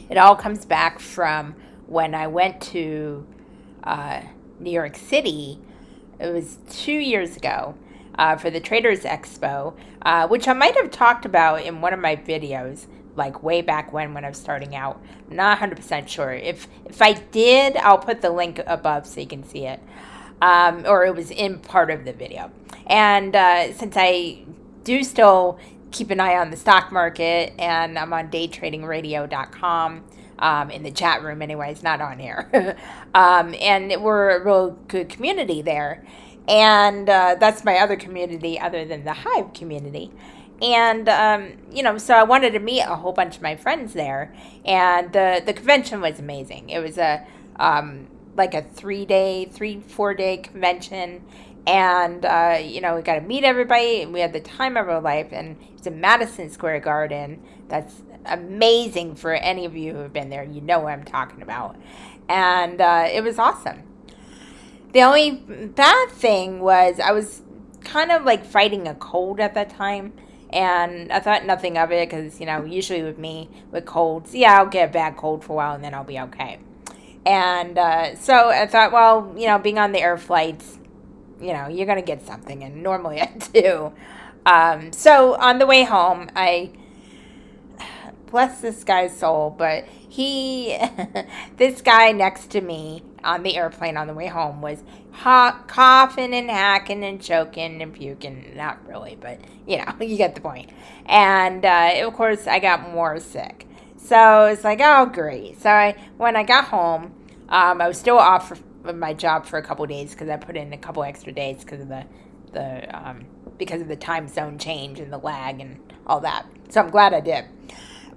It all comes back from when I went to New York City. It was 2 years ago for the Traders Expo, which I might have talked about in one of my videos, like way back when I was starting out. I'm not 100% sure. If I did, I'll put the link above so you can see it. Or it was in part of the video. And since I do still keep an eye on the stock market, and I'm on daytradingradio.com, in the chat room anyways, not on here. And we're a real good community there. And that's my other community other than the Hive community. And, so I wanted to meet a whole bunch of my friends there. And the convention was amazing. It was like a 4-day convention. And, we got to meet everybody. We had the time of our life. And it's in Madison Square Garden. That's amazing for any of you who have been there. You know what I'm talking about. And it was awesome. The only bad thing was I was kind of like fighting a cold at that time. And I thought nothing of it because, usually with me, with colds, I'll get a bad cold for a while and then I'll be okay. And so I thought, well, being on the air flights, you're going to get something. And normally I do. So on the way home, I, bless this guy's soul, but this guy next to me on the airplane on the way home was coughing and hacking and choking and puking. Not really, but, you get the point. And, of course, I got more sick. So it's like, oh, great. So when I got home, I was still off of my job for a couple of days because I put in a couple extra days because of the time zone change and the lag and all that. So I'm glad I did.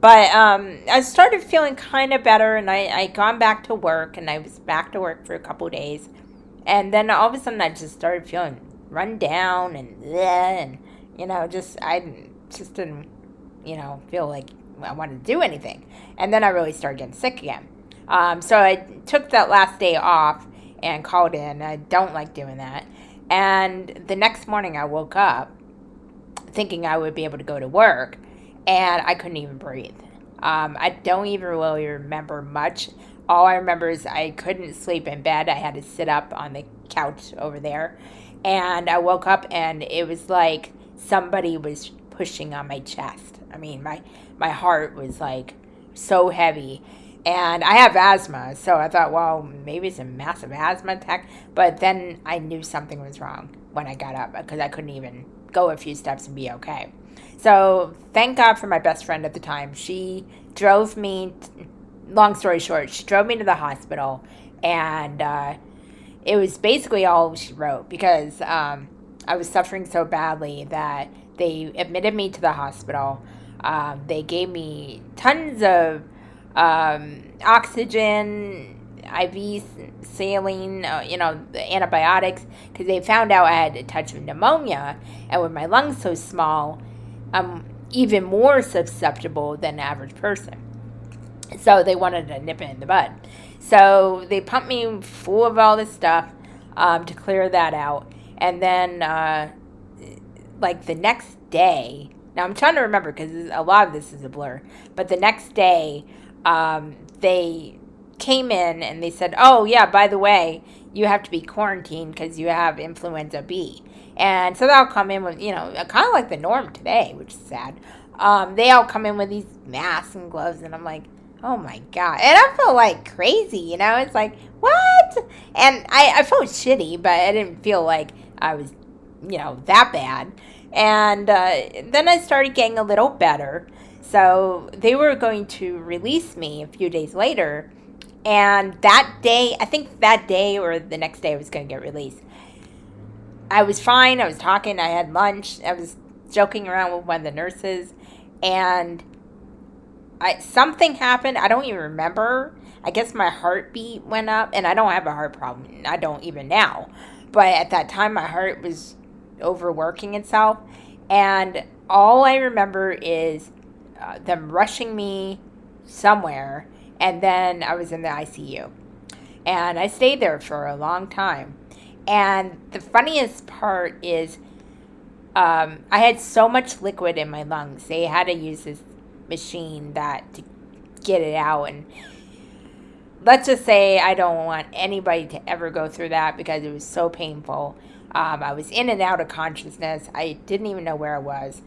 But I started feeling kind of better, and I gone back to work, and I was back to work for a couple of days. And then all of a sudden I just started feeling run down and I just didn't, feel like I wanted to do anything. And then I really started getting sick again. So I took that last day off and called in. I don't like doing that. And the next morning I woke up thinking I would be able to go to work. And I couldn't even breathe. I don't even really remember much. All I remember is I couldn't sleep in bed. I had to sit up on the couch over there. And I woke up and it was like somebody was pushing on my chest. I mean, my heart was like so heavy. And I have asthma, so I thought, well, maybe it's a massive asthma attack. But then I knew something was wrong when I got up because I couldn't even go a few steps and be okay. So thank God for my best friend at the time. She drove me, long story short, she drove me to the hospital. And it was basically all she wrote because I was suffering so badly that they admitted me to the hospital. They gave me tons of oxygen, IV saline, the antibiotics, because they found out I had a touch of pneumonia. And with my lungs so small, I'm even more susceptible than the average person. So they wanted to nip it in the bud. So they pumped me full of all this stuff to clear that out. And then, the next day, now I'm trying to remember because a lot of this is a blur, but the next day, they came in and they said, oh, yeah, by the way, you have to be quarantined because you have influenza B. And so they'll come in with, kind of like the norm today, which is sad. They all come in with these masks and gloves, and I'm like, oh, my God. And I felt like crazy, It's like, what? And I felt shitty, but I didn't feel like I was, that bad. And then I started getting a little better. So they were going to release me a few days later. And that day, I think that day or the next day I was going to get released. I was fine. I was talking. I had lunch. I was joking around with one of the nurses. And something happened. I don't even remember. I guess my heartbeat went up. And I don't have a heart problem. I don't even now. But at that time, my heart was overworking itself. And all I remember is them rushing me somewhere. And then I was in the ICU. And I stayed there for a long time. And the funniest part is I had so much liquid in my lungs. They had to use this machine to get it out. And let's just say I don't want anybody to ever go through that because it was so painful. I was in and out of consciousness. I didn't even know where I was.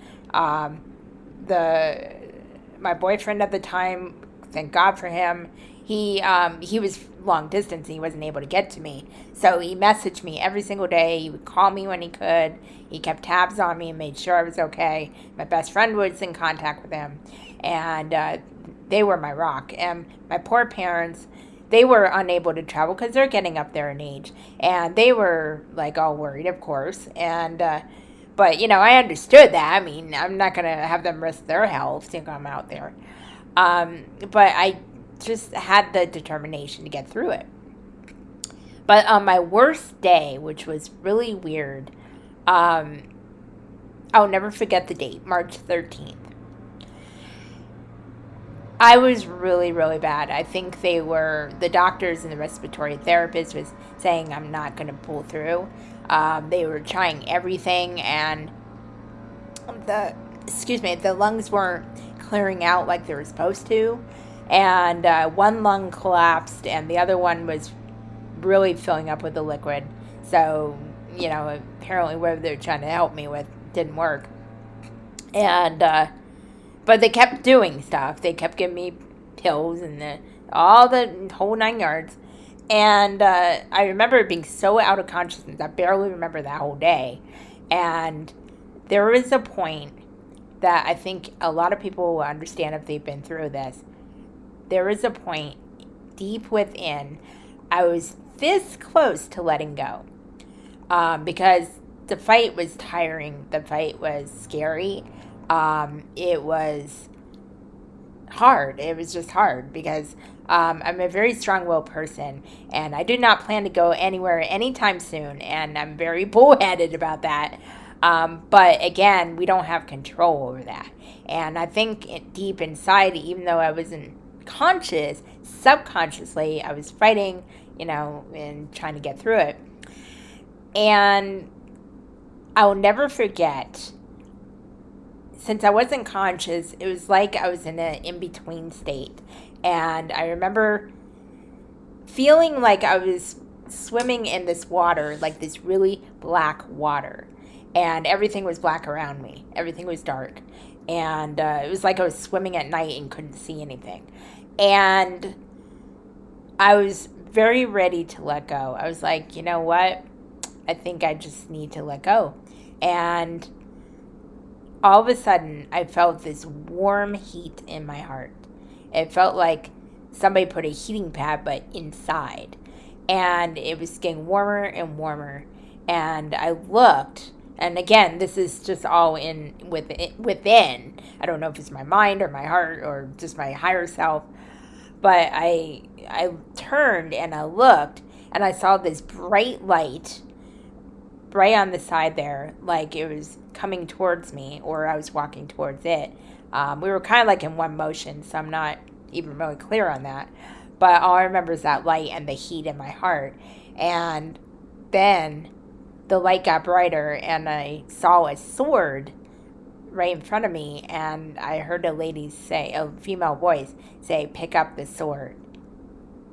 My boyfriend at the time, thank God for him, he was long distance and he wasn't able to get to me. So he messaged me every single day. He would call me when he could. He kept tabs on me and made sure I was okay. My best friend was in contact with him. And they were my rock. And my poor parents, they were unable to travel because they're getting up there in age. And they were like all worried, of course. And but, I understood that. I mean, I'm not going to have them risk their health to come out there. But I just had the determination to get through it. But on my worst day, which was really weird, I'll never forget the date, March 13th. I was really, really bad. I think the doctors and the respiratory therapist was saying I'm not going to pull through. They were trying everything, and the lungs weren't clearing out like they were supposed to. And one lung collapsed, and the other one was really filling up with the liquid. So, apparently whatever they were trying to help me with didn't work. And, but they kept doing stuff. They kept giving me pills and all the whole 9 yards. And I remember being so out of consciousness. I barely remember that whole day. And there was a point that I think a lot of people will understand if they've been through this. There was a point deep within, I was this close to letting go. Because the fight was tiring. The fight was scary. It was hard. It was just hard because I'm a very strong-willed person, and I do not plan to go anywhere anytime soon, and I'm very bullheaded about that. But again, we don't have control over that. And I think deep inside, even though I wasn't conscious, subconsciously, I was fighting, and trying to get through it. And I'll never forget, since I wasn't conscious, it was like I was in an in-between state. And I remember feeling like I was swimming in this water, like this really black water. And everything was black around me. Everything was dark. And it was like I was swimming at night and couldn't see anything. And I was very ready to let go. I was like, you know what? I think I just need to let go. And all of a sudden, I felt this warm heat in my heart. It felt like somebody put a heating pad, but inside. And it was getting warmer and warmer. And I looked, and again, this is just all within. I don't know if it's my mind or my heart or just my higher self. But I turned and I looked, and I saw this bright light right on the side there, like it was coming towards me, or I was walking towards it. We were kind of like in one motion, so I'm not even really clear on that. But all I remember is that light and the heat in my heart. And then the light got brighter, and I saw a sword right in front of me, and I heard a female voice say, "Pick up the sword."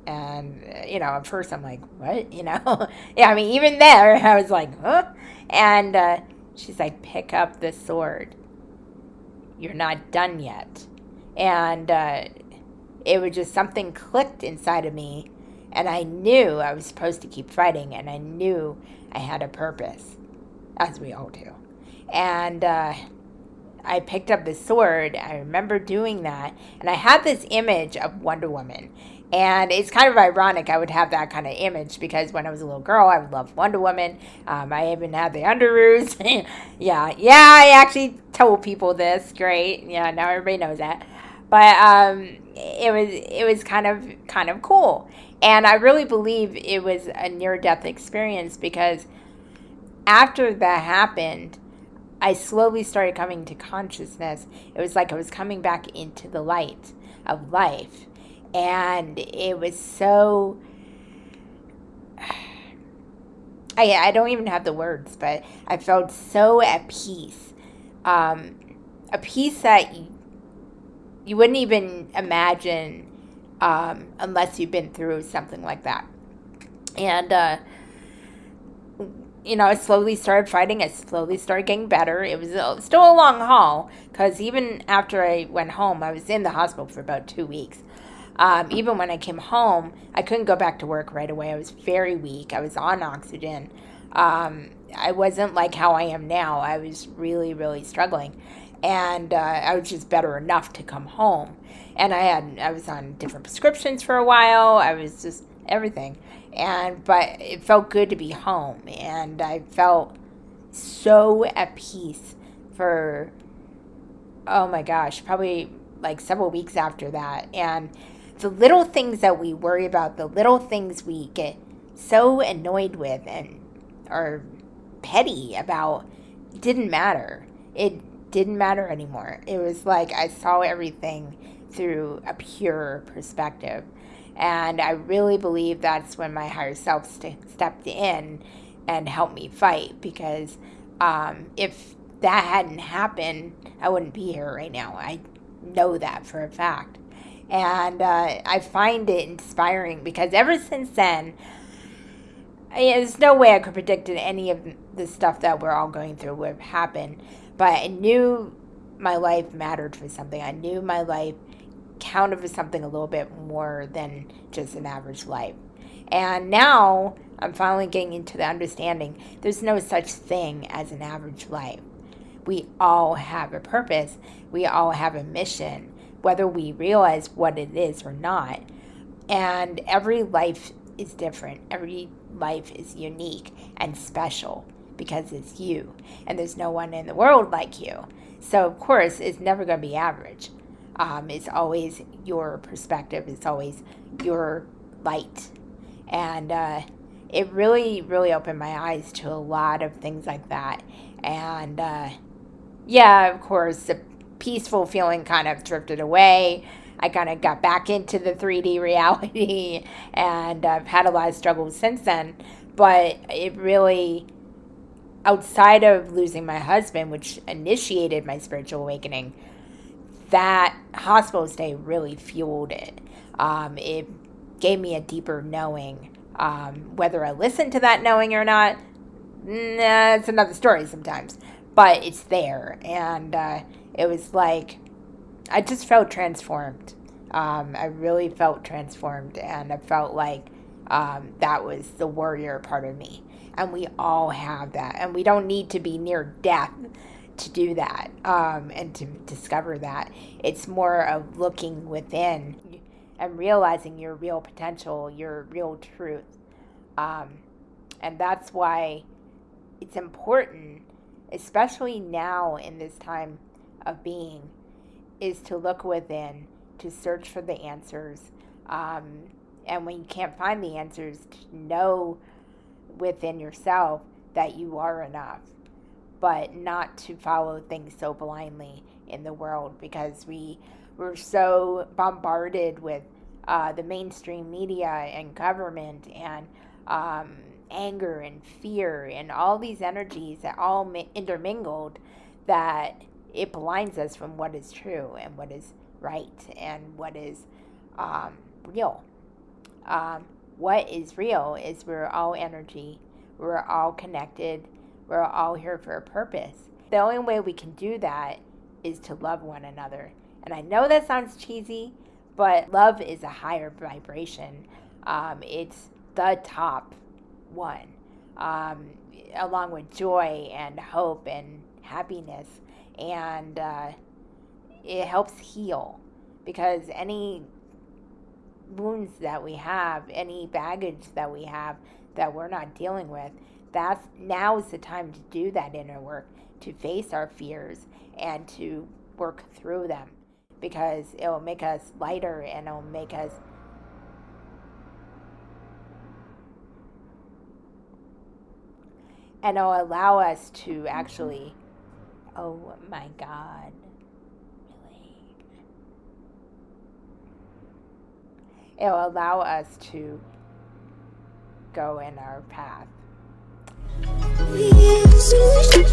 And, at first I'm like, what? Yeah, I mean, even there, I was like, huh? And she's like, "Pick up the sword. You're not done yet." And it was just something clicked inside of me. And I knew I was supposed to keep fighting. And I knew I had a purpose, as we all do. And I picked up the sword. I remember doing that. And I had this image of Wonder Woman. And it's kind of ironic I would have that kind of image because when I was a little girl, I would love Wonder Woman. I even had the underoos. yeah, I actually told people this. Great. Yeah, now everybody knows that. But it was kind of cool. And I really believe it was a near-death experience because after that happened, I slowly started coming to consciousness. It was like I was coming back into the light of life. And it was so, I don't even have the words, but I felt so at peace. A peace that you wouldn't even imagine unless you've been through something like that. And, I slowly started fighting. I slowly started getting better. It was still a long haul because even after I went home, I was in the hospital for about 2 weeks. Even when I came home, I couldn't go back to work right away. I was very weak. I was on oxygen. I wasn't like how I am now. I was really, really struggling. And I was just better enough to come home. And I was on different prescriptions for a while. I was just everything. But it felt good to be home. And I felt so at peace for, oh my gosh, probably like several weeks after that. And the little things that we worry about, the little things we get so annoyed with and are petty about, didn't matter. It didn't matter anymore. It was like I saw everything through a pure perspective. And I really believe that's when my higher self stepped in and helped me fight, because if that hadn't happened, I wouldn't be here right now. I know that for a fact. And I find it inspiring because ever since then, there's no way I could predicted any of the stuff that we're all going through would happen. But I knew my life mattered for something. I knew my life counted for something a little bit more than just an average life. And now I'm finally getting into the understanding there's no such thing as an average life. We all have a purpose. We all have a mission, whether we realize what it is or not. And every life is different. Every life is unique and special because it's you. And there's no one in the world like you. So, of course, it's never going to be average. It's always your perspective. It's always your light. And it really, really opened my eyes to a lot of things like that. And yeah, of course, the peaceful feeling kind of drifted away. I kind of got back into the 3D reality, and I've had a lot of struggles since then. But it really, outside of losing my husband, which initiated my spiritual awakening, that hospital stay really fueled it. It gave me a deeper knowing. Whether I listened to that knowing or not, it's another story sometimes. But it's there, and it was like I just felt transformed. I really felt transformed, and I felt like that was the warrior part of me. And we all have that, and we don't need to be near death to do that and to discover that. It's more of looking within and realizing your real potential, your real truth. And that's why it's important, especially now in this time of being, is to look within, to search for the answers. And when you can't find the answers, to know within yourself that you are enough, but not to follow things so blindly in the world, because we're so bombarded with the mainstream media and government and anger and fear and all these energies that all intermingled, that it blinds us from what is true and what is right and what is real. What is real is we're all energy, we're all connected, we're all here for a purpose. The only way we can do that is to love one another. And I know that sounds cheesy, but love is a higher vibration. It's the top one, along with joy and hope and happiness. And it helps heal, because any wounds that we have, any baggage that we have that we're not dealing with, now is the time to do that inner work, to face our fears and to work through them, because it'll make us lighter and it'll make us and it'll allow us to actually, oh my God, really, it'll allow us to go in our path. Yes.